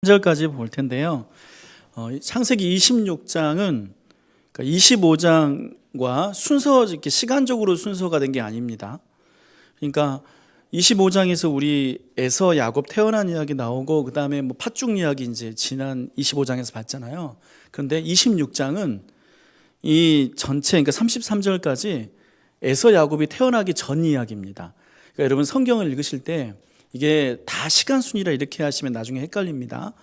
절까지 볼 텐데요. 창세기 26장은 25장과 순서 이렇게 시간적으로 순서가 된 게 아닙니다. 그러니까 25장에서 우리 에서 야곱 태어난 이야기 나오고 그다음에 뭐 팥죽 이야기 이제 지난 25장에서 봤잖아요. 그런데 26장은 이 전체 그러니까 33절까지 에서 야곱이 태어나기 전 이야기입니다. 그러니까 여러분 성경을 읽으실 때 이게 다 시간 순위라 이렇게 하시면 나중에 헷갈립니다.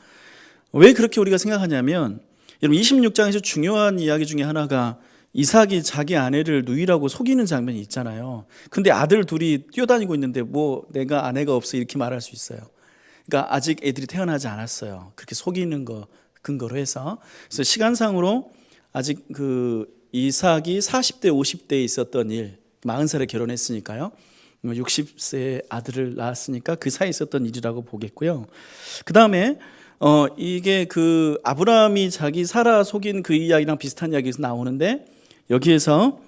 왜 그렇게 우리가 생각하냐면 여러분 26장에서 중요한 이야기 중에 하나가 이삭이 자기 아내를 누이라고 속이는 장면이 있잖아요. 근데 아들 둘이 뛰어다니고 있는데 뭐 내가 아내가 없어 이렇게 말할 수 있어요. 그러니까 아직 애들이 태어나지 않았어요. 그렇게 속이는 거 근거로 해서. 그래서 시간상으로 아직 그 이삭이 40대 50대에 있었던 일, 40살에 결혼했으니까요. 60세 아들을 낳았으니까 그 사이에 있었던 일이라고 보겠고요. 그 다음에 이게 그 아브라함이 자기 사라 속인 그 이야기랑 비슷한 이야기에서 나오는데 여기에서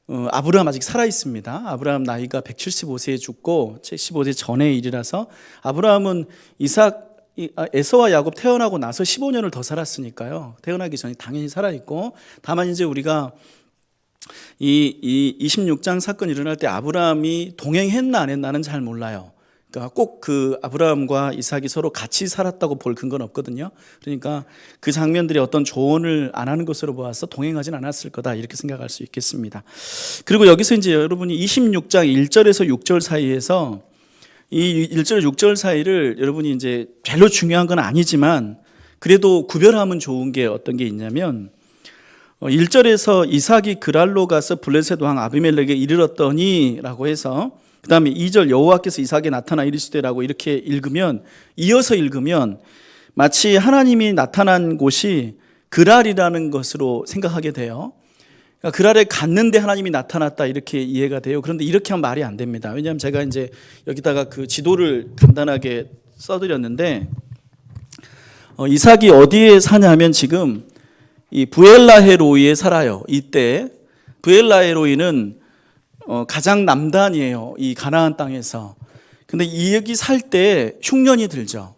아브라함 아직 살아 있습니다. 아브라함 나이가 175세에 죽고 75세 전의 일이라서 아브라함은 에서와 야곱 태어나고 나서 15년을 더 살았으니까요. 태어나기 전에 당연히 살아 있고, 다만 이제 우리가 이 26장 사건이 일어날 때 아브라함이 동행했나 안 했나는 잘 몰라요. 그러니까 꼭 그 아브라함과 이삭이 서로 같이 살았다고 볼 근거는 없거든요. 그러니까 그 장면들이 어떤 조언을 안 하는 것으로 보아서 동행하진 않았을 거다 이렇게 생각할 수 있겠습니다. 그리고 여기서 이제 여러분이 26장 1절에서 6절 사이에서 이 1절 6절 사이를 여러분이 이제 별로 중요한 건 아니지만 그래도 구별하면 좋은 게 어떤 게 있냐면 1절에서 이삭이 그랄로 가서 블레셋 왕 아비멜렉에 이르렀더니 라고 해서 그 다음에 2절 여호와께서 이삭에게 나타나 이르시되라고 이렇게 읽으면, 이어서 읽으면 마치 하나님이 나타난 곳이 그랄이라는 것으로 생각하게 돼요. 그러니까 그랄에 갔는데 하나님이 나타났다 이렇게 이해가 돼요. 그런데 이렇게 하면 말이 안 됩니다. 왜냐하면 제가 이제 여기다가 그 지도를 간단하게 써드렸는데 이삭이 어디에 사냐면 지금 이 부엘라헤로이에 살아요. 이때 부엘라헤로이는 가장 남단이에요. 이 가나안 땅에서. 근데 여기 살 때 흉년이 들죠.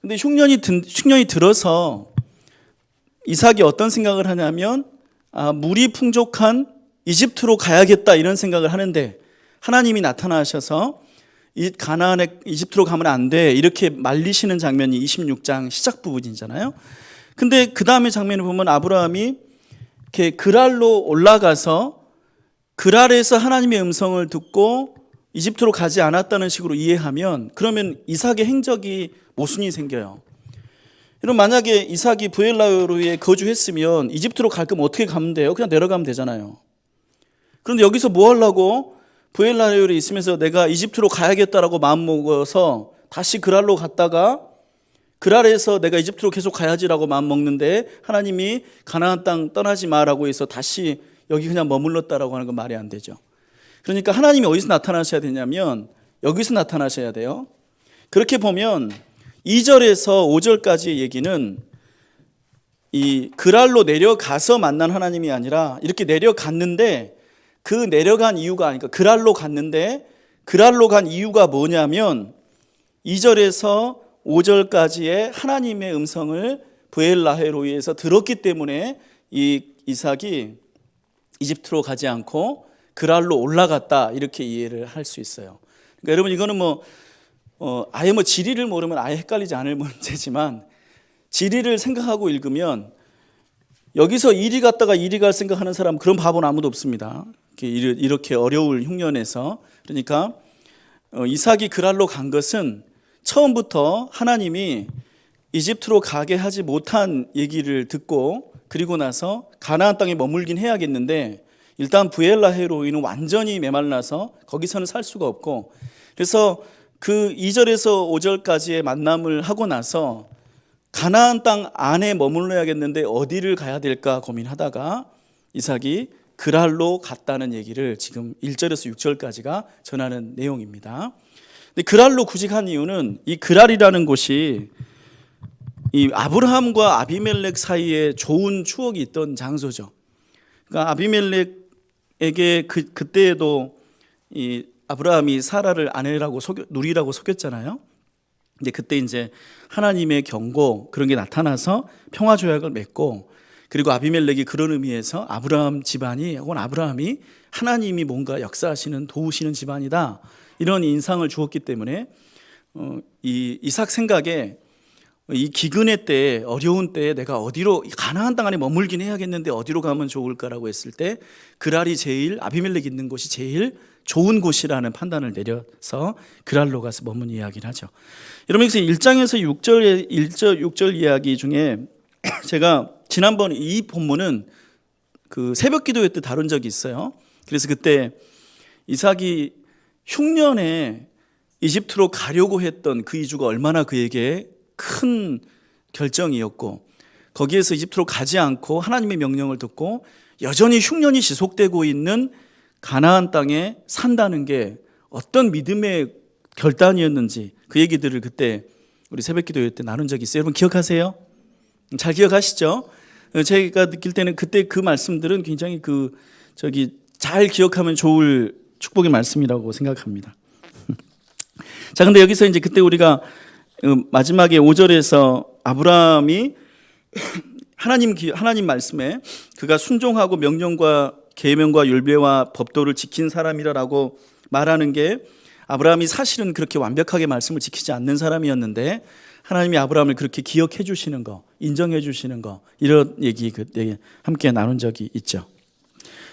근데 흉년이 들어서 이삭이 어떤 생각을 하냐면 물이 풍족한 이집트로 가야겠다 이런 생각을 하는데 하나님이 나타나셔서 이 가나안에 이집트로 가면 안 돼 이렇게 말리시는 장면이 26장 시작 부분이잖아요. 근데 그 다음에 장면을 보면 아브라함이 이렇게 그랄로 올라가서 그랄에서 하나님의 음성을 듣고 이집트로 가지 않았다는 식으로 이해하면 그러면 이삭의 행적이 모순이 생겨요. 여러분 만약에 이삭이 부엘라헤로이에 거주했으면 이집트로 갈 거면 어떻게 가면 돼요? 그냥 내려가면 되잖아요. 그런데 여기서 뭐 하려고 부엘라헤로이에 있으면서 내가 이집트로 가야겠다라고 마음먹어서 다시 그랄로 갔다가 그랄에서 내가 이집트로 계속 가야지라고 마음먹는데 하나님이 가나안 땅 떠나지 마라고 해서 다시 여기 그냥 머물렀다라고 하는 건 말이 안 되죠. 그러니까 하나님이 어디서 나타나셔야 되냐면 여기서 나타나셔야 돼요. 그렇게 보면 2절에서 5절까지의 얘기는 이 그랄로 내려가서 만난 하나님이 아니라 이렇게 내려갔는데 그 내려간 이유가 아니까 그랄로 갔는데 그랄로 간 이유가 뭐냐면 2절에서 5절까지의 하나님의 음성을 부엘라헤로이에서 들었기 때문에 이 이삭이 이집트로 가지 않고 그랄로 올라갔다 이렇게 이해를 할 수 있어요. 그러니까 여러분 이거는 아예 지리를 모르면 아예 헷갈리지 않을 문제지만 지리를 생각하고 읽으면 여기서 이리 갔다가 이리 갈 생각하는 사람 그런 바보는 아무도 없습니다. 이렇게 어려울 흉년에서. 그러니까 이삭이 그랄로 간 것은 처음부터 하나님이 이집트로 가게 하지 못한 얘기를 듣고 그리고 나서 가나안 땅에 머물긴 해야겠는데 일단 부엘라헤로이는 완전히 메말라서 거기서는 살 수가 없고 그래서 그 2절에서 5절까지의 만남을 하고 나서 가나안 땅 안에 머물러야겠는데 어디를 가야 될까 고민하다가 이삭이 그랄로 갔다는 얘기를 지금 1절에서 6절까지가 전하는 내용입니다. 근데 그랄로 굳이 간 이유는 이 그랄이라는 곳이 이 아브라함과 아비멜렉 사이에 좋은 추억이 있던 장소죠. 그러니까 아비멜렉에게 그때에도 이 아브라함이 사라를 아내라고 누리라고 속였잖아요. 근데 그때 이제 하나님의 경고 그런 게 나타나서 평화 조약을 맺고, 그리고 아비멜렉이 그런 의미에서 아브라함 집안이, 혹은 아브라함이 하나님이 뭔가 역사하시는 도우시는 집안이다, 이런 인상을 주었기 때문에 이 이삭 생각에 이 기근의 때에, 어려운 때에 내가 어디로, 가나안 땅 안에 머물긴 해야겠는데 어디로 가면 좋을까라고 했을 때 그랄이 제일, 아비멜렉 있는 곳이 제일 좋은 곳이라는 판단을 내려서 그랄로 가서 머문 이야기를 하죠. 여러분, 그래서 1장에서 6절 이야기 중에 제가 지난번 이 본문은 그 새벽 기도회 때 다룬 적이 있어요. 그래서 그때 이삭이 흉년에 이집트로 가려고 했던 그 이주가 얼마나 그에게 큰 결정이었고, 거기에서 이집트로 가지 않고 하나님의 명령을 듣고 여전히 흉년이 지속되고 있는 가나안 땅에 산다는 게 어떤 믿음의 결단이었는지, 그 얘기들을 그때 우리 새벽기도회 때 나눈 적이 있어요. 여러분 기억하세요? 잘 기억하시죠? 제가 느낄 때는 그때 그 말씀들은 굉장히 잘 기억하면 좋을 축복의 말씀이라고 생각합니다. 자, 근데 여기서 이제 그때 우리가 마지막에 5절에서 아브라함이 하나님 말씀에 그가 순종하고 명령과 계명과 율례와 법도를 지킨 사람이라고 말하는 게, 아브라함이 사실은 그렇게 완벽하게 말씀을 지키지 않는 사람이었는데 하나님이 아브라함을 그렇게 기억해 주시는 거, 인정해 주시는 거, 이런 얘기 그때 함께 나눈 적이 있죠.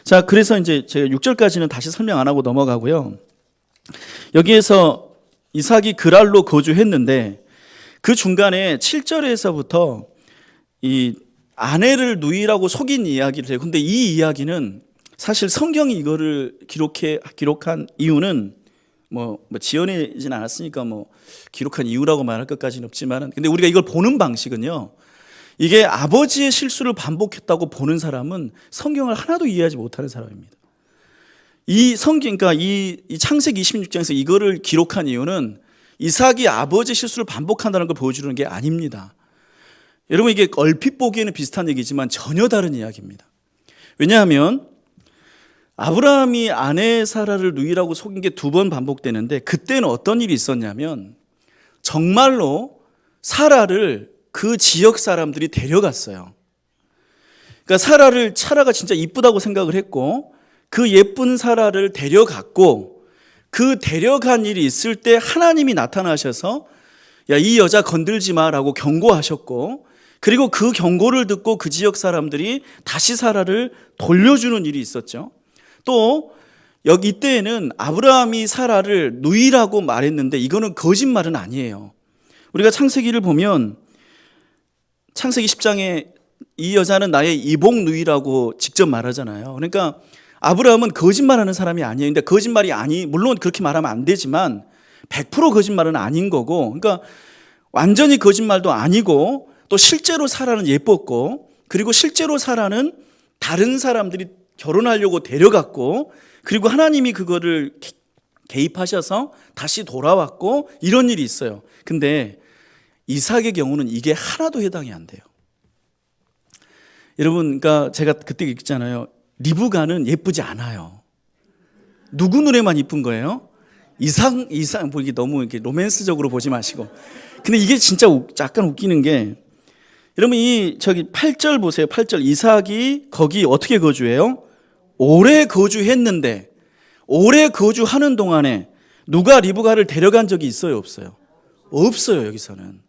자, 그래서 이제 제가 6절까지는 다시 설명 안 하고 넘어가고요. 여기에서 이삭이 그랄로 거주했는데 그 중간에 7절에서부터 이 아내를 누이라고 속인 이야기를 해요. 근데 이 이야기는 사실 성경이 이거를 기록한 이유는 뭐 지어내진 않았으니까 기록한 이유라고 말할 것까지는 없지만, 근데 우리가 이걸 보는 방식은요, 이게 아버지의 실수를 반복했다고 보는 사람은 성경을 하나도 이해하지 못하는 사람입니다. 이 성경, 그러니까 이 창세기 26장에서 이거를 기록한 이유는 이삭이 아버지의 실수를 반복한다는 걸 보여주는 게 아닙니다. 여러분, 이게 얼핏 보기에는 비슷한 얘기지만 전혀 다른 이야기입니다. 왜냐하면 아브라함이 아내 사라를 누이라고 속인 게 2번 반복되는데, 그때는 어떤 일이 있었냐면 정말로 사라를 그 지역 사람들이 데려갔어요. 그러니까 사라가 진짜 이쁘다고 생각을 했고, 그 예쁜 사라를 데려갔고, 그 데려간 일이 있을 때 하나님이 나타나셔서 야, 이 여자 건들지 마라고 경고하셨고, 그리고 그 경고를 듣고 그 지역 사람들이 다시 사라를 돌려주는 일이 있었죠. 또 여기 이때에는 아브라함이 사라를 누이라고 말했는데 이거는 거짓말은 아니에요. 우리가 창세기를 보면 창세기 10장에 이 여자는 나의 이복 누이라고 직접 말하잖아요. 그러니까 아브라함은 거짓말하는 사람이 아니에요. 근데 거짓말이 물론 그렇게 말하면 안 되지만 100% 거짓말은 아닌 거고, 그러니까 완전히 거짓말도 아니고, 또 실제로 사라는 예뻤고, 그리고 실제로 사라는 다른 사람들이 결혼하려고 데려갔고, 그리고 하나님이 그거를 개입하셔서 다시 돌아왔고, 이런 일이 있어요. 근데 이삭의 경우는 이게 하나도 해당이 안 돼요. 여러분, 그러니까 제가 그때 얘기했잖아요. 리브가는 예쁘지 않아요. 누구 눈에만 이쁜 거예요? 이삭 뭐 이게 너무 이렇게 로맨스적으로 보지 마시고. 근데 이게 진짜 약간 웃기는 게, 여러분 8절 보세요. 8절 이삭이 거기 어떻게 거주해요? 오래 거주했는데, 오래 거주하는 동안에 누가 리브가를 데려간 적이 있어요, 없어요? 없어요. 여기서는.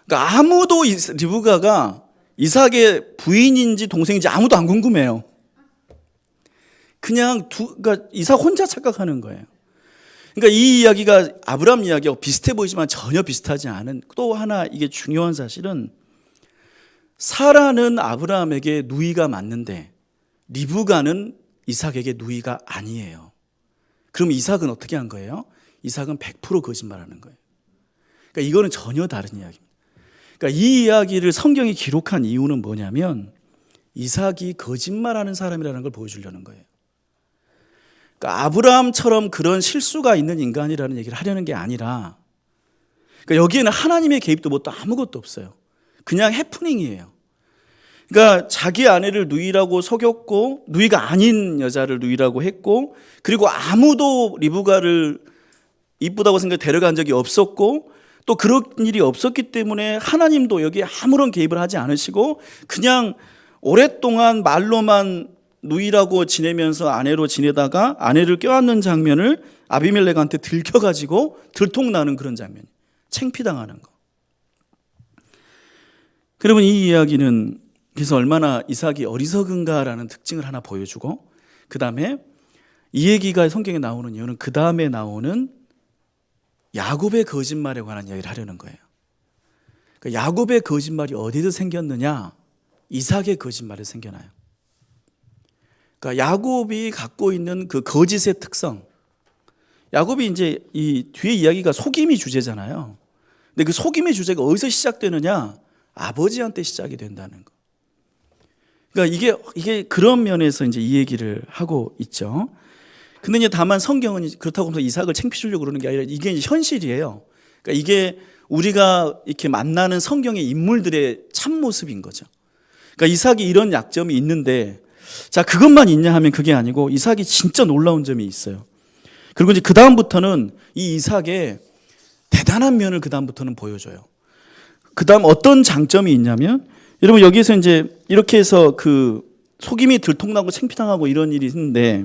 그러니까 아무도 리브가가 이삭의 부인인지 동생인지 아무도 안 궁금해요. 그러니까 이삭 혼자 착각하는 거예요. 그러니까 이 이야기가 아브라함 이야기하고 비슷해 보이지만 전혀 비슷하지 않은, 또 하나 이게 중요한 사실은, 사라는 아브라함에게 누이가 맞는데 리브가는 이삭에게 누이가 아니에요. 그럼 이삭은 어떻게 한 거예요? 이삭은 100% 거짓말하는 거예요. 그러니까 이거는 전혀 다른 이야기입니다. 그러니까 이 이야기를 성경이 기록한 이유는 뭐냐면 이삭이 거짓말하는 사람이라는 걸 보여주려는 거예요. 그러니까 아브라함처럼 그런 실수가 있는 인간이라는 얘기를 하려는 게 아니라, 그러니까 여기에는 하나님의 개입도 뭣도 아무것도 없어요. 그냥 해프닝이에요. 그러니까 자기 아내를 누이라고 속였고, 누이가 아닌 여자를 누이라고 했고, 그리고 아무도 리브가를 이쁘다고 생각해 데려간 적이 없었고, 또 그런 일이 없었기 때문에 하나님도 여기에 아무런 개입을 하지 않으시고 그냥 오랫동안 말로만 누이라고 지내면서 아내로 지내다가 아내를 껴안는 장면을 아비멜렉한테 들켜가지고 들통나는 그런 장면, 창피당하는 거. 여러분, 이 이야기는 그래서 얼마나 이삭이 어리석은가라는 특징을 하나 보여주고, 그 다음에 이 얘기가 성경에 나오는 이유는 그 다음에 나오는 야곱의 거짓말에 관한 이야기를 하려는 거예요. 그러니까 야곱의 거짓말이 어디서 생겼느냐? 이삭의 거짓말에 생겨나요. 그러니까 야곱이 갖고 있는 그 거짓의 특성, 야곱이 이제 이 뒤에 이야기가 속임이 주제잖아요. 근데 그 속임의 주제가 어디서 시작되느냐? 아버지한테 시작이 된다는 거. 그러니까 이게 그런 면에서 이제 이 얘기를 하고 있죠. 근데 이제 다만 성경은 그렇다고 해서 이삭을 창피 주려고 그러는 게 아니라 이게 이제 현실이에요. 그러니까 이게 우리가 이렇게 만나는 성경의 인물들의 참모습인 거죠. 그러니까 이삭이 이런 약점이 있는데, 자, 그것만 있냐 하면 그게 아니고 이삭이 진짜 놀라운 점이 있어요. 그리고 이제 그다음부터는 이 이삭의 대단한 면을 그다음부터는 보여줘요. 그다음 어떤 장점이 있냐면, 여러분 여기에서 이제 이렇게 해서 그 속임이 들통나고 창피당하고 이런 일이 있는데,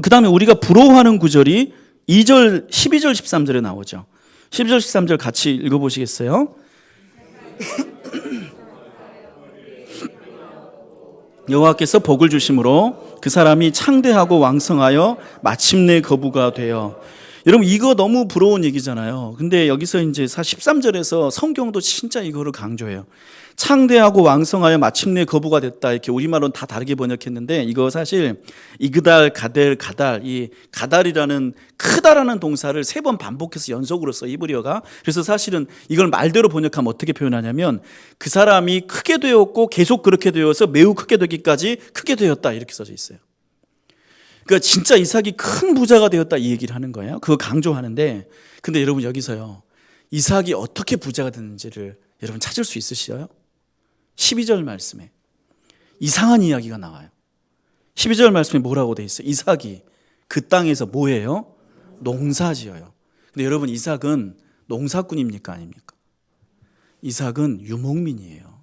그 다음에 우리가 부러워하는 구절이 2절, 12절, 13절에 나오죠. 12절, 13절 같이 읽어보시겠어요? 여호와께서 복을 주심으로 그 사람이 창대하고 왕성하여 마침내 거부가 되어. 여러분 이거 너무 부러운 얘기잖아요. 근데 여기서 이제 13절에서 성경도 진짜 이거를 강조해요. 창대하고 왕성하여 마침내 거부가 됐다. 이렇게 우리말로는 다 다르게 번역했는데, 이거 사실 이그달, 가델, 가달, 이 가달이라는 크다라는 동사를 3번 반복해서 연속으로 써, 히브리어가. 그래서 사실은 이걸 말대로 번역하면 어떻게 표현하냐면 그 사람이 크게 되었고 계속 그렇게 되어서 매우 크게 되기까지 크게 되었다, 이렇게 써져 있어요. 그러니까 진짜 이삭이 큰 부자가 되었다, 이 얘기를 하는 거예요. 그거 강조하는데, 근데 여러분 여기서요, 이삭이 어떻게 부자가 됐는지를 여러분 찾을 수 있으시죠? 12절 말씀에 이상한 이야기가 나와요. 12절 말씀에 뭐라고 돼 있어요? 이삭이 그 땅에서 뭐예요? 농사지어요. 근데 여러분 이삭은 농사꾼입니까? 아닙니까? 이삭은 유목민이에요.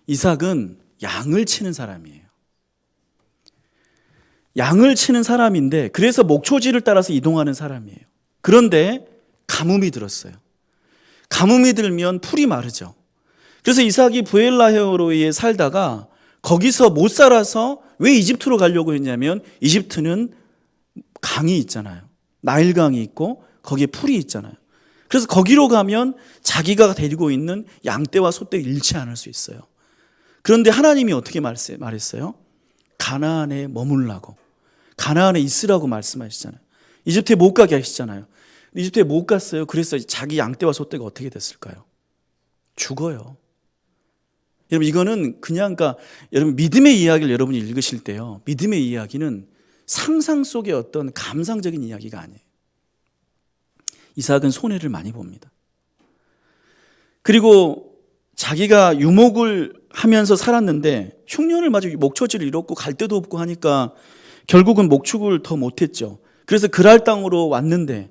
이삭은 양을 치는 사람이에요. 양을 치는 사람인데, 그래서 목초지를 따라서 이동하는 사람이에요. 그런데 가뭄이 들었어요. 가뭄이 들면 풀이 마르죠. 그래서 이삭이 부엘라헤로에 살다가 거기서 못 살아서 왜 이집트로 가려고 했냐면, 이집트는 강이 있잖아요. 나일강이 있고 거기에 풀이 있잖아요. 그래서 거기로 가면 자기가 데리고 있는 양떼와 소떼를 잃지 않을 수 있어요. 그런데 하나님이 어떻게 말했어요? 가나안에 머물라고, 가나안에 있으라고 말씀하시잖아요. 이집트에 못 가게 하시잖아요. 이집트에 못 갔어요. 그래서 자기 양떼와 소떼가 어떻게 됐을까요? 죽어요. 여러분 이거는 그냥, 그러니까 여러분 믿음의 이야기를 여러분이 읽으실 때요, 믿음의 이야기는 상상 속의 어떤 감상적인 이야기가 아니에요. 이삭은 손해를 많이 봅니다. 그리고 자기가 유목을 하면서 살았는데 흉년을 맞아 목초지를 잃었고 갈 데도 없고 하니까 결국은 목축을 더 못했죠. 그래서 그랄 땅으로 왔는데,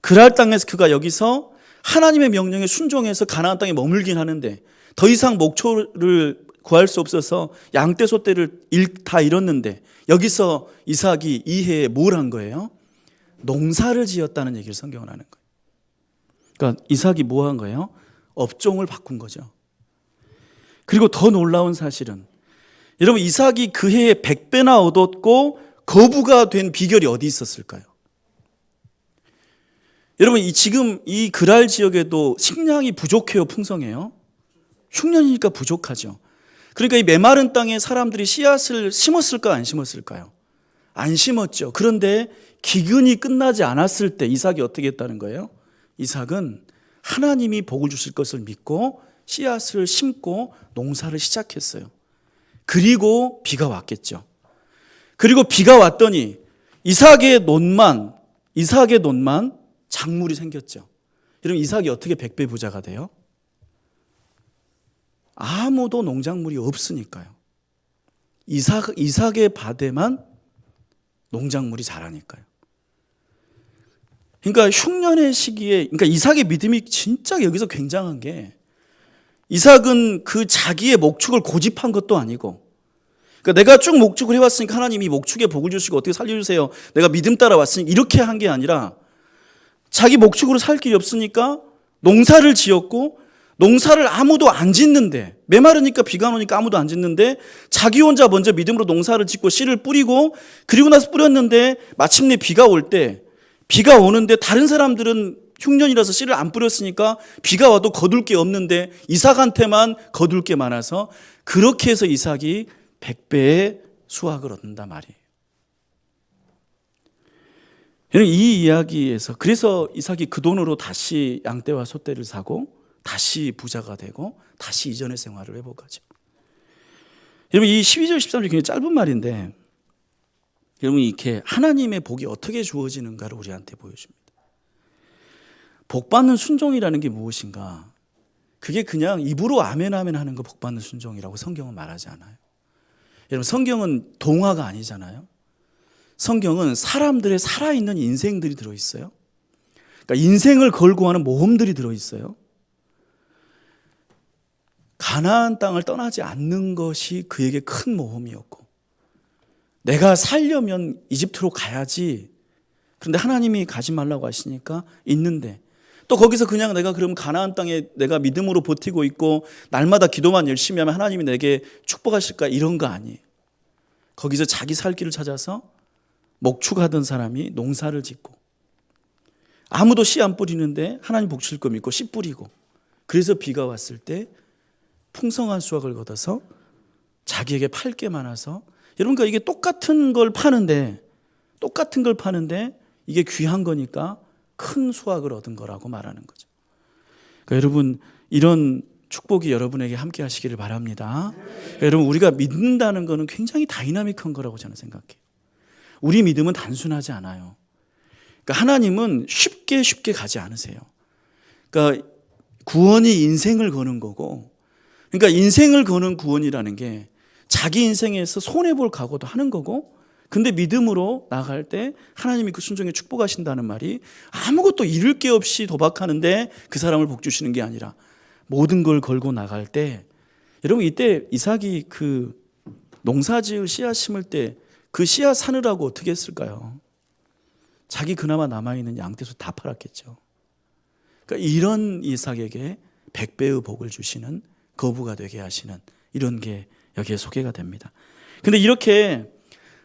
그랄 땅에서 그가 여기서 하나님의 명령에 순종해서 가나안 땅에 머물긴 하는데 더 이상 목초를 구할 수 없어서 양떼 소떼를 다 잃었는데, 여기서 이삭이 이 해에 뭘 한 거예요? 농사를 지었다는 얘기를 성경은 하는 거예요. 그러니까 이삭이 뭐 한 거예요? 업종을 바꾼 거죠. 그리고 더 놀라운 사실은, 여러분 이삭이 그 해에 100배나 얻었고 거부가 된 비결이 어디 있었을까요? 여러분 지금 이 그랄 지역에도 식량이 부족해요, 풍성해요? 흉년이니까 부족하죠. 그러니까 이 메마른 땅에 사람들이 씨앗을 심었을까, 안 심었을까요? 안 심었죠. 그런데 기근이 끝나지 않았을 때 이삭이 어떻게 했다는 거예요? 이삭은 하나님이 복을 주실 것을 믿고 씨앗을 심고 농사를 시작했어요. 그리고 비가 왔겠죠. 그리고 비가 왔더니 이삭의 논만 작물이 생겼죠. 여러분 이삭이 어떻게 100배 부자가 돼요? 아무도 농작물이 없으니까요. 이삭의 밭에만 농작물이 자라니까요. 그러니까 흉년의 시기에, 그러니까 이삭의 믿음이 진짜 여기서 굉장한 게, 이삭은 그 자기의 목축을 고집한 것도 아니고, 그러니까 내가 쭉 목축을 해왔으니까 하나님이 목축에 복을 주시고 어떻게 살려주세요, 내가 믿음 따라 왔으니 이렇게 한 게 아니라, 자기 목축으로 살 길이 없으니까 농사를 지었고, 농사를 아무도 안 짓는데, 메마르니까 비가 오니까 아무도 안 짓는데 자기 혼자 먼저 믿음으로 농사를 짓고 씨를 뿌리고, 그리고 나서 뿌렸는데 마침내 비가 올 때, 비가 오는데 다른 사람들은 흉년이라서 씨를 안 뿌렸으니까 비가 와도 거둘 게 없는데 이삭한테만 거둘 게 많아서, 그렇게 해서 이삭이 100배의 수확을 얻는단 말이에요. 이 이야기에서 그래서 이삭이 그 돈으로 다시 양떼와 소떼를 사고 다시 부자가 되고 다시 이전의 생활을 회복하죠. 여러분, 이 12절 13절 굉장히 짧은 말인데, 여러분, 이렇게 하나님의 복이 어떻게 주어지는가를 우리한테 보여줍니다. 복받는 순종이라는 게 무엇인가? 그게 그냥 입으로 아멘 아멘 하는 거 복받는 순종이라고 성경은 말하지 않아요. 여러분, 성경은 동화가 아니잖아요. 성경은 사람들의 살아있는 인생들이 들어있어요. 그러니까 인생을 걸고 하는 모험들이 들어있어요. 가나안 땅을 떠나지 않는 것이 그에게 큰 모험이었고, 내가 살려면 이집트로 가야지. 그런데 하나님이 가지 말라고 하시니까 있는데, 또 거기서 그냥 내가 그럼 가나안 땅에 내가 믿음으로 버티고 있고 날마다 기도만 열심히 하면 하나님이 내게 축복하실까, 이런 거 아니에요. 거기서 자기 살 길을 찾아서 목축하던 사람이 농사를 짓고, 아무도 씨 안 뿌리는데 하나님 복 줄 거 믿고 씨 뿌리고, 그래서 비가 왔을 때 풍성한 수확을 거둬서 자기에게 팔 게 많아서, 여러분, 그러니까 이게 똑같은 걸 파는데 이게 귀한 거니까 큰 수확을 얻은 거라고 말하는 거죠. 그러니까 여러분, 이런 축복이 여러분에게 함께 하시기를 바랍니다. 그러니까 여러분, 우리가 믿는다는 거는 굉장히 다이나믹한 거라고 저는 생각해요. 우리 믿음은 단순하지 않아요. 그러니까 하나님은 쉽게 가지 않으세요. 그러니까 구원이 인생을 거는 거고, 그러니까 인생을 거는 구원이라는 게 자기 인생에서 손해볼 각오도 하는 거고, 근데 믿음으로 나갈 때 하나님이 그 순종에 축복하신다는 말이 아무것도 잃을 게 없이 도박하는데 그 사람을 복 주시는 게 아니라 모든 걸 걸고 나갈 때, 여러분, 이때 이삭이 그 농사지을 씨앗 심을 때 그 씨앗 사느라고 어떻게 했을까요? 자기 그나마 남아있는 양떼소 다 팔았겠죠. 그러니까 이런 이삭에게 100배의 복을 주시는, 거부가 되게 하시는, 이런 게 여기에 소개가 됩니다. 근데 이렇게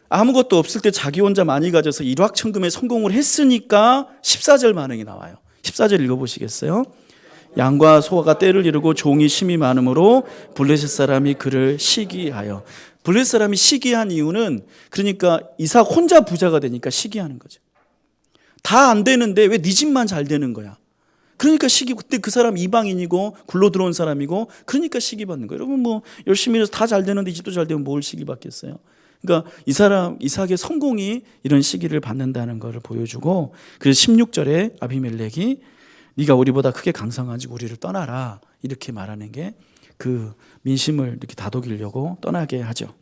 아무것도 없을 때 자기 혼자 많이 가져서 일확천금에 성공을 했으니까 14절 반응이 나와요. 14절 읽어보시겠어요? 양과 소가 떼를 이루고 종이 심이 많으므로 블레셋 사람이 그를 시기하여. 블레셋 사람이 시기한 이유는, 그러니까 이삭 혼자 부자가 되니까 시기하는 거죠. 다 안 되는데 왜 네 집만 잘 되는 거야? 그러니까 시기. 그때 그 사람 이방인이고 굴러 들어온 사람이고, 그러니까 시기 받는 거예요. 여러분, 뭐 열심히 해서 다 잘 되는데 이 집도 잘 되면 뭘 시기 받겠어요? 그러니까 이 사람 이삭의 성공이 이런 시기를 받는다는 것을 보여주고, 그래서 16절에 아비멜렉이 네가 우리보다 크게 강성하지 우리를 떠나라, 이렇게 말하는 게 그 민심을 이렇게 다독이려고 떠나게 하죠.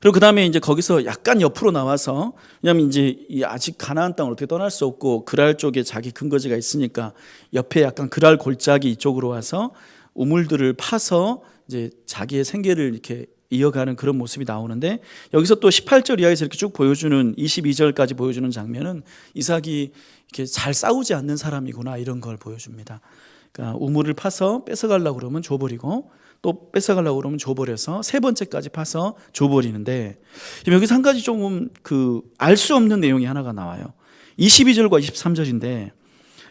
그리고 그 다음에 이제 거기서 약간 옆으로 나와서, 왜냐하면 이제 아직 가나안 땅을 어떻게 떠날 수 없고 그랄 쪽에 자기 근거지가 있으니까 옆에 약간 그랄 골짜기 이쪽으로 와서 우물들을 파서 이제 자기의 생계를 이렇게 이어가는 그런 모습이 나오는데, 여기서 또 18절 이하에서 이렇게 쭉 보여주는, 22절까지 보여주는 장면은 이삭이 이렇게 잘 싸우지 않는 사람이구나, 이런 걸 보여줍니다. 그러니까 우물을 파서 뺏어가려고 그러면 줘버리고, 또 뺏어가려고 그러면 줘버려서 세 번째까지 파서 줘버리는데, 여기서 한 가지 조금 알 수 없는 내용이 하나가 나와요. 22절과 23절인데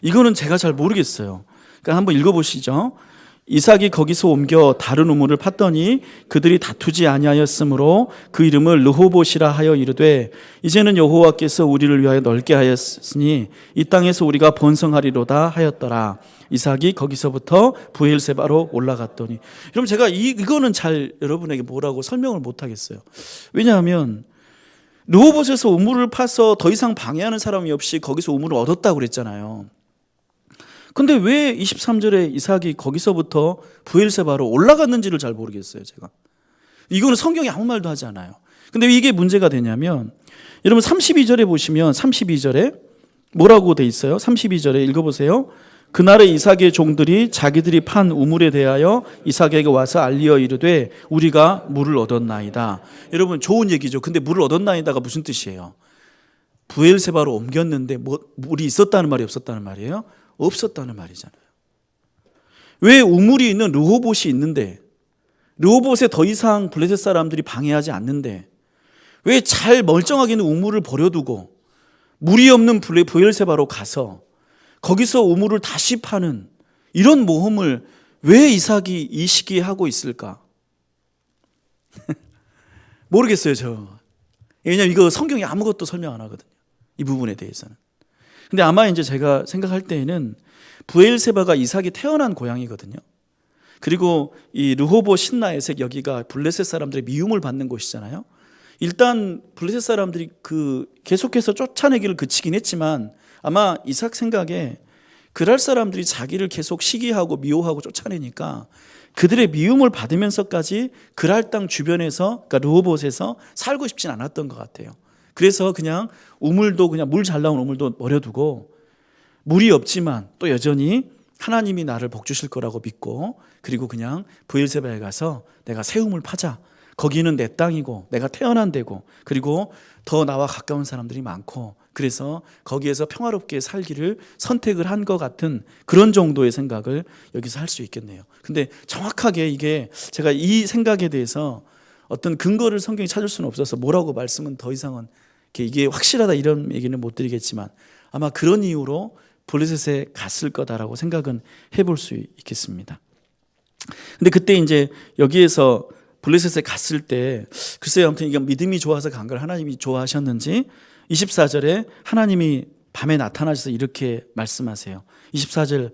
이거는 제가 잘 모르겠어요. 그러니까 한번 읽어보시죠. 이삭이 거기서 옮겨 다른 우물을 팠더니 그들이 다투지 아니하였으므로 그 이름을 르호봇이라 하여 이르되, 이제는 여호와께서 우리를 위하여 넓게 하였으니 이 땅에서 우리가 번성하리로다 하였더라. 이삭이 거기서부터 브엘세바로 올라갔더니. 여러분, 제가 이거는 잘 여러분에게 뭐라고 설명을 못 하겠어요. 왜냐하면 르호봇에서 우물을 파서 더 이상 방해하는 사람이 없이 거기서 우물을 얻었다고 그랬잖아요. 근데 왜 23절에 이삭이 거기서부터 브엘세바로 올라갔는지를 잘 모르겠어요, 제가. 이거는 성경이 아무 말도 하지 않아요. 근데 왜 이게 문제가 되냐면, 여러분 32절에 보시면, 32절에 뭐라고 돼 있어요? 32절에 읽어보세요. 그날에 이삭의 종들이 자기들이 판 우물에 대하여 이삭에게 와서 알리어 이르되 우리가 물을 얻었나이다. 여러분 좋은 얘기죠. 근데 물을 얻었나이다가 무슨 뜻이에요? 브엘세바로 옮겼는데 물이 있었다는 말이 없었다는 말이에요? 없었다는 말이잖아요. 왜 우물이 있는 르호봇이 있는데, 르호봇에 더 이상 블레셋 사람들이 방해하지 않는데 왜 잘 멀쩡하게 있는 우물을 버려두고 물이 없는 브엘세바로 가서 거기서 우물을 다시 파는 이런 모험을 왜 이삭이 이 시기에 하고 있을까? 모르겠어요, 저. 왜냐하면 이거 성경이 아무것도 설명 안 하거든요, 이 부분에 대해서는. 근데 아마 이제 제가 생각할 때에는 브엘세바가 이삭이 태어난 고향이거든요. 그리고 이 르호보 신라에색 여기가 블레셋 사람들의 미움을 받는 곳이잖아요. 일단 블레셋 사람들이 계속해서 쫓아내기를 그치긴 했지만 아마 이삭 생각에 그랄 사람들이 자기를 계속 시기하고 미워하고 쫓아내니까 그들의 미움을 받으면서까지 그랄 땅 주변에서, 그러니까 르호봇에서 살고 싶진 않았던 것 같아요. 그래서 그냥 우물도, 그냥 물 잘 나온 우물도 버려두고, 물이 없지만 또 여전히 하나님이 나를 복 주실 거라고 믿고, 그리고 그냥 브엘세바에 가서 내가 새 우물 파자. 거기는 내 땅이고 내가 태어난 데고, 그리고 더 나와 가까운 사람들이 많고, 그래서 거기에서 평화롭게 살기를 선택을 한 것 같은 그런 정도의 생각을 여기서 할 수 있겠네요. 근데 정확하게 이게 제가 이 생각에 대해서 어떤 근거를 성경에 찾을 수는 없어서 뭐라고 말씀은 더 이상은 이게 확실하다 이런 얘기는 못 드리겠지만 아마 그런 이유로 블레셋에 갔을 거다라고 생각은 해볼 수 있겠습니다. 근데 그때 이제 여기에서 블레셋에 갔을 때 글쎄요, 아무튼 이게 믿음이 좋아서 간 걸 하나님이 좋아하셨는지 24절에 하나님이 밤에 나타나셔서 이렇게 말씀하세요. 24절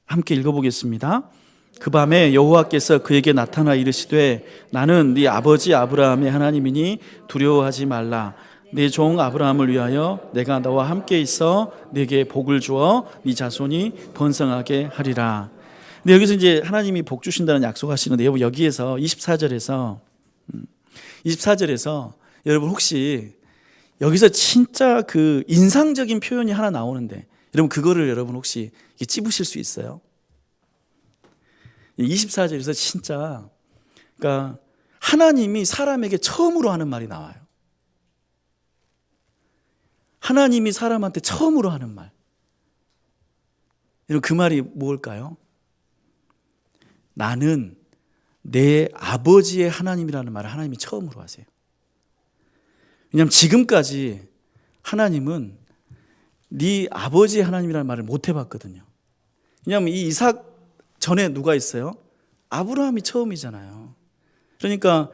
함께 읽어보겠습니다. 그 밤에 여호와께서 그에게 나타나 이르시되 나는 네 아버지 아브라함의 하나님이니 두려워하지 말라. 내 종 아브라함을 위하여 내가 너와 함께 있어 네게 복을 주어 네 자손이 번성하게 하리라. 근데 여기서 이제 하나님이 복 주신다는 약속하시는데 여기에서 24절에서 여러분 혹시 여기서 진짜 그 인상적인 표현이 하나 나오는데 여러분 그거를 여러분 혹시 찝으실 수 있어요? 24절에서 진짜 그러니까 하나님이 사람에게 처음으로 하는 말이 나와요. 하나님이 사람한테 처음으로 하는 말. 여러분 그 말이 뭘까요? 나는 내 아버지의 하나님이라는 말을 하나님이 처음으로 하세요. 왜냐하면 지금까지 하나님은 네 아버지의 하나님이라는 말을 못 해봤거든요. 왜냐하면 이 이삭 전에 누가 있어요? 아브라함이 처음이잖아요. 그러니까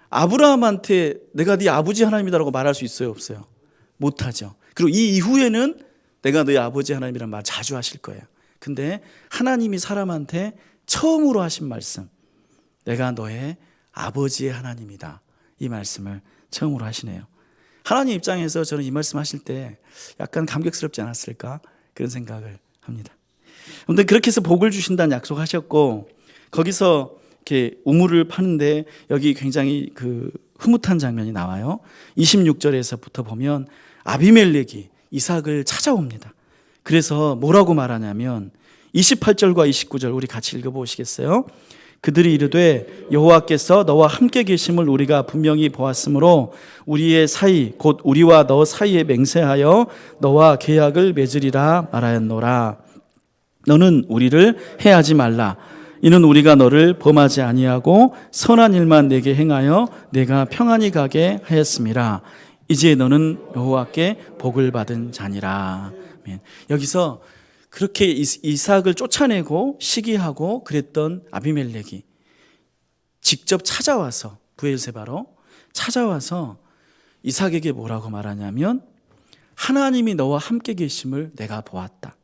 아브라함한테 내가 네 아버지 하나님이다라고 말할 수 있어요, 없어요? 못하죠. 그리고 이 이후에는 내가 너희 아버지 하나님이라는 말 자주 하실 거예요. 근데 하나님이 사람한테 처음으로 하신 말씀, 내가 너의 아버지의 하나님이다, 이 말씀을 처음으로 하시네요. 하나님 입장에서 저는 이 말씀 하실 때 약간 감격스럽지 않았을까 그런 생각을 합니다. 아무튼 그렇게 해서 복을 주신다는 약속하셨고, 거기서 이렇게 우물을 파는데 여기 굉장히 흐뭇한 장면이 나와요. 26절에서부터 보면 아비멜렉이 이삭을 찾아옵니다. 그래서 뭐라고 말하냐면 28절과 29절 우리 같이 읽어보시겠어요? 그들이 이르되 여호와께서 너와 함께 계심을 우리가 분명히 보았으므로 우리의 사이 곧 우리와 너 사이에 맹세하여 너와 계약을 맺으리라 말하였노라. 너는 우리를 해하지 말라. 이는 우리가 너를 범하지 아니하고 선한 일만 내게 행하여 내가 평안히 가게 하였음이라. 이제 너는 여호와께 복을 받은 자니라. 여기서 그렇게 이삭을 쫓아내고 시기하고 그랬던 아비멜렉이 직접 찾아와서 브엘세바로 찾아와서 이삭에게 뭐라고 말하냐면 하나님이 너와 함께 계심을 내가 보았다.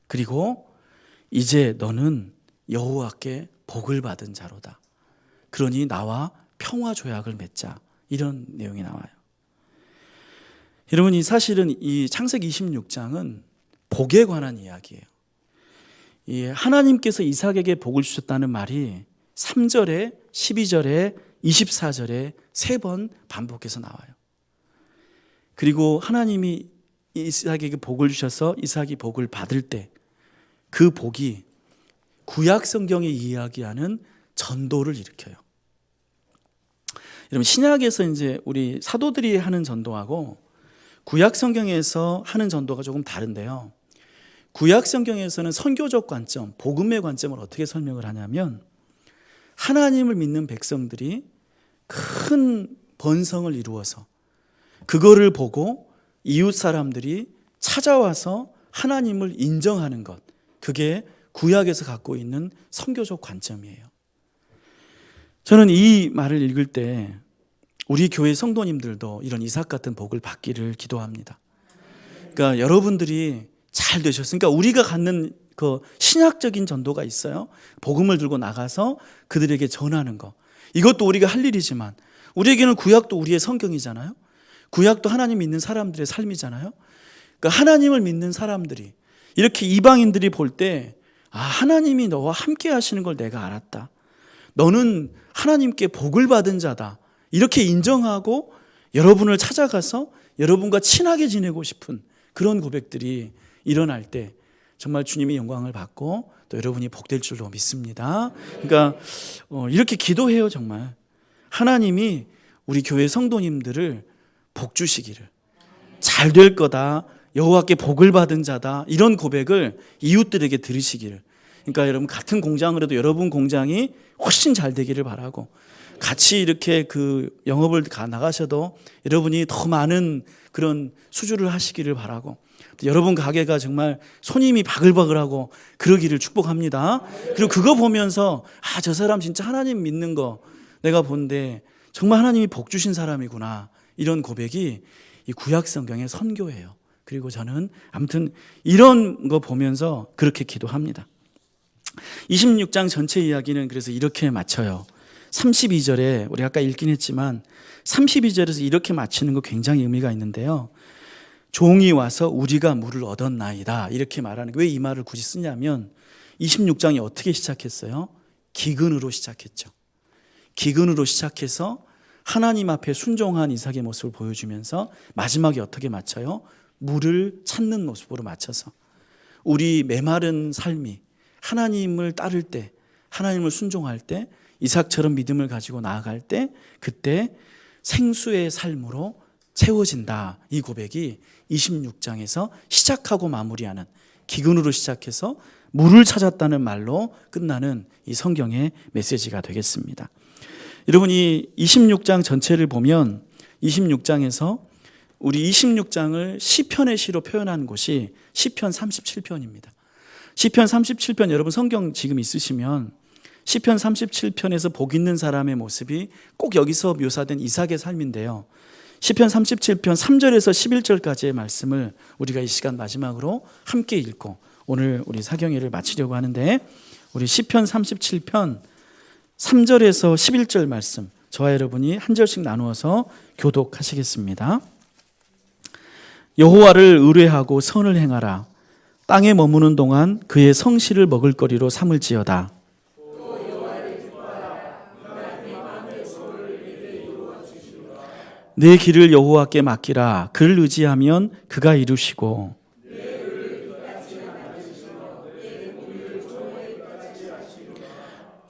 그리고 이제 너는 여호와께 복을 받은 자로다. 그러니 나와 평화 조약을 맺자. 이런 내용이 나와요. 여러분, 사실은 이 창세기 26장은 복에 관한 이야기예요. 하나님께서 이삭에게 복을 주셨다는 말이 3절에 12절에 24절에 3번 반복해서 나와요. 그리고 하나님이 이삭에게 복을 주셔서 이삭이 복을 받을 때 그 복이 구약 성경이 이야기하는 전도를 일으켜요. 여러분, 신약에서 이제 우리 사도들이 하는 전도하고 구약 성경에서 하는 전도가 조금 다른데요. 구약 성경에서는 선교적 관점, 복음의 관점을 어떻게 설명을 하냐면 하나님을 믿는 백성들이 큰 번성을 이루어서 그거를 보고 이웃 사람들이 찾아와서 하나님을 인정하는 것, 그게 구약에서 갖고 있는 선교적 관점이에요. 저는 이 말을 읽을 때 우리 교회 성도님들도 이런 이삭 같은 복을 받기를 기도합니다. 그러니까 여러분들이 잘 되셨으니까 우리가 갖는 그 신학적인 전도가 있어요. 복음을 들고 나가서 그들에게 전하는 거. 이것도 우리가 할 일이지만 우리에게는 구약도 우리의 성경이잖아요. 구약도 하나님 믿는 사람들의 삶이잖아요. 그러니까 하나님을 믿는 사람들이 이렇게 이방인들이 볼 때 하나님이 너와 함께 하시는 걸 내가 알았다. 너는 하나님께 복을 받은 자다. 이렇게 인정하고 여러분을 찾아가서 여러분과 친하게 지내고 싶은 그런 고백들이 일어날 때 정말 주님이 영광을 받고 또 여러분이 복될 줄로 믿습니다. 그러니까 이렇게 기도해요. 정말 하나님이 우리 교회 성도님들을 복 주시기를, 잘 될 거다, 여호와께 복을 받은 자다, 이런 고백을 이웃들에게 들으시기를. 그러니까 여러분, 같은 공장을 해도 여러분 공장이 훨씬 잘 되기를 바라고, 같이 이렇게 그 영업을 나가셔도 여러분이 더 많은 그런 수주를 하시기를 바라고, 여러분 가게가 정말 손님이 바글바글하고 그러기를 축복합니다. 그리고 그거 보면서 저 사람 진짜 하나님 믿는 거 내가 본데 정말 하나님이 복 주신 사람이구나, 이런 고백이 이 구약 성경의 선교예요. 그리고 저는 아무튼 이런 거 보면서 그렇게 기도합니다. 26장 전체 이야기는 그래서 이렇게 마쳐요. 32절에 우리 아까 읽긴 했지만 32절에서 이렇게 마치는 거 굉장히 의미가 있는데요. 종이 와서 우리가 물을 얻었나이다, 이렇게 말하는 게, 왜 이 말을 굳이 쓰냐면 26장이 어떻게 시작했어요? 기근으로 시작했죠. 기근으로 시작해서 하나님 앞에 순종한 이삭의 모습을 보여주면서 마지막에 어떻게 마쳐요? 물을 찾는 모습으로 마쳐서 우리 메마른 삶이 하나님을 따를 때, 하나님을 순종할 때, 이삭처럼 믿음을 가지고 나아갈 때 그때 생수의 삶으로 채워진다. 이 고백이 26장에서 시작하고 마무리하는, 기근으로 시작해서 물을 찾았다는 말로 끝나는 이 성경의 메시지가 되겠습니다. 여러분, 이 26장 전체를 보면 26장에서 우리 26장을 시편의 시로 표현한 곳이 시편 37편입니다. 시편 37편, 여러분 성경 지금 있으시면 시편 37편에서 복 있는 사람의 모습이 꼭 여기서 묘사된 이삭의 삶인데요. 시편 37편 3절에서 11절까지의 말씀을 우리가 이 시간 마지막으로 함께 읽고 오늘 우리 사경회를 마치려고 하는데, 우리 시편 37편 3절에서 11절 말씀 저와 여러분이 한 절씩 나누어서 교독하시겠습니다. 여호와를 의뢰하고 선을 행하라. 땅에 머무는 동안 그의 성실을 먹을거리로 삼을지어다. 내 길을 여호와께 맡기라. 그를 의지하면 그가 이루시고,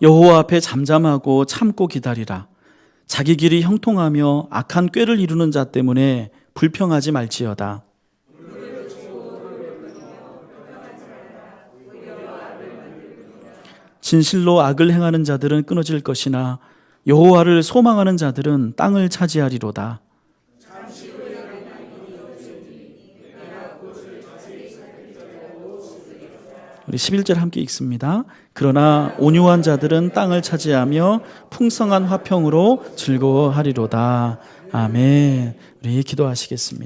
여호와 앞에 잠잠하고 참고 기다리라. 자기 길이 형통하며 악한 꾀를 이루는 자 때문에 불평하지 말지어다. 진실로 악을 행하는 자들은 끊어질 것이나 여호와를 소망하는 자들은 땅을 차지하리로다. 우리 11절 함께 읽습니다. 그러나 온유한 자들은 땅을 차지하며 풍성한 화평으로 즐거워하리로다. 아멘. 우리 기도하시겠습니다.